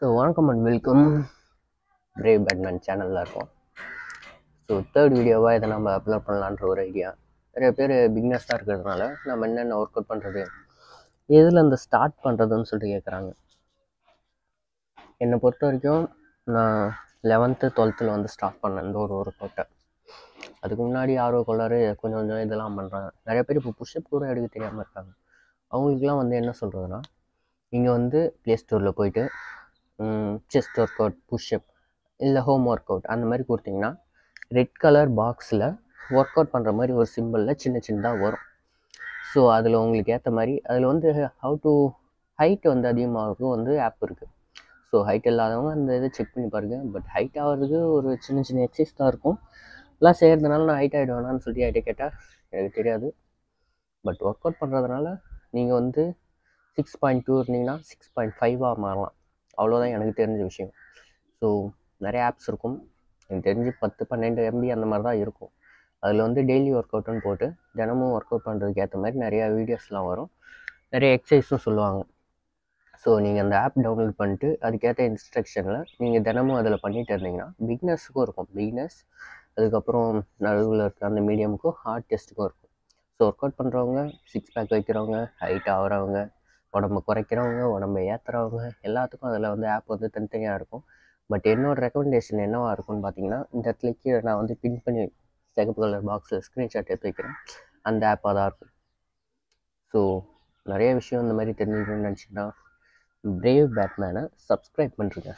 So வணக்கம் and welcome. Brave Batman சேனலில் இருக்கோம். ஸோ தேர்ட் வீடியோவாக இதை நம்ம அப்லோட் பண்ணலான்ற ஒரு ஐடியா. நிறைய பேர் பிக்னஸாக இருக்கிறதுனால நம்ம என்னென்ன ஒர்க் அவுட் பண்ணுறது, எதில் அந்த ஸ்டார்ட் பண்ணுறதுன்னு சொல்லிட்டு கேட்குறாங்க. என்னை பொறுத்த வரைக்கும் நான் 11th 12th வந்து ஸ்டார்ட் பண்ணேன் இந்த ஒரு ஒர்க் அவுட்டை. அதுக்கு முன்னாடி ஆர்வ கோளாறு கொஞ்சம் கொஞ்சம் இதெல்லாம் பண்ணுறாங்க. நிறைய பேர் இப்போ புஷ்அப் கூட எடுக்க தெரியாமல் இருக்காங்க. அவங்களுக்குலாம் வந்து என்ன சொல்கிறதுனா, நீங்கள் வந்து ப்ளே ஸ்டோரில் போயிட்டு செஸ்ட் ஒர்க் அவுட், புஷ்அப் இல்லை ஹோம் ஒர்க் அவுட் அந்த மாதிரி கொடுத்தீங்கன்னா ரெட் கலர் பாக்ஸில் ஒர்க் அவுட் பண்ணுற மாதிரி ஒரு சிம்பிளில் சின்ன சின்னதாக வரும். ஸோ அதில் உங்களுக்கு ஏற்ற மாதிரி அதில் வந்து ஹவு டு ஹைட் வந்து அதிகமாகிறதுக்கும் வந்து ஆப் இருக்குது. ஸோ ஹைட் இல்லாதவங்க அந்த இதை செக் பண்ணி பாருங்கள். பட் ஹைட் ஆகிறதுக்கு ஒரு சின்ன சின்ன எக்ஸசைஸ் தான் இருக்கும். எல்லாம் செய்கிறதுனால நான் ஹைட் ஆகிடுவேனான்னு சொல்லி யார்கிட்ட கேட்டால் எனக்கு தெரியாது. பட் ஒர்க் அவுட் பண்ணுறதுனால நீங்கள் வந்து 6.2 இருந்தீங்கன்னா 6.5 மாறலாம். அவ்வளோதான் எனக்கு தெரிஞ்ச விஷயம். ஸோ நிறைய ஆப்ஸ் இருக்கும். எனக்கு தெரிஞ்சு 10-12 MB அந்த மாதிரி தான் இருக்கும். அதில் வந்து டெய்லி ஒர்க் அவுட்டுன்னு போட்டு தினமும் ஒர்க் அவுட் பண்ணுறதுக்கு ஏற்ற மாதிரி நிறையா வீடியோஸ்லாம் வரும். நிறைய எக்ஸசைஸும் சொல்லுவாங்க. ஸோ நீங்கள் அந்த ஆப் டவுன்லோட் பண்ணிட்டு அதுக்கேற்ற இன்ஸ்ட்ரக்ஷனில் நீங்கள் தினமும் அதில் பண்ணிகிட்டு இருந்தீங்கன்னா பிகினர்ஸுக்கும் இருக்கும். பிகினர்ஸ் அதுக்கப்புறம் நடுவில் இருக்க அந்த மீடியமுக்கும் ஹார்ட் டெஸ்ட்டுக்கும் இருக்கும். ஸோ ஒர்க் அவுட் பண்ணுறவங்க, 6 பேக் வைக்கிறவங்க, ஹைட் ஆகிறவங்க, உடம்பை குறைக்கிறவங்க, உடம்பை ஏற்றுறவங்க எல்லாத்துக்கும் அதில் வந்து ஆப் வந்து தனித்தனியாக இருக்கும். பட் என்னோடய ரெக்கமெண்டேஷன் என்னவாக இருக்கும்னு பார்த்தீங்கன்னா, இந்த இடத்துல கீழே நான் வந்து பின் பண்ணி சிகப்பு கலர் பாக்ஸில் ஸ்க்ரீன்ஷாட் எடுத்து வைக்கிறேன். அந்த ஆப்பாக தான் இருக்கும். ஸோ நிறைய விஷயம் இந்த மாதிரி தெரிஞ்சுக்கணும்னு நினச்சிங்கன்னா பிரேவ் பேட்மேனை சப்ஸ்கிரைப் பண்ணுறேங்க.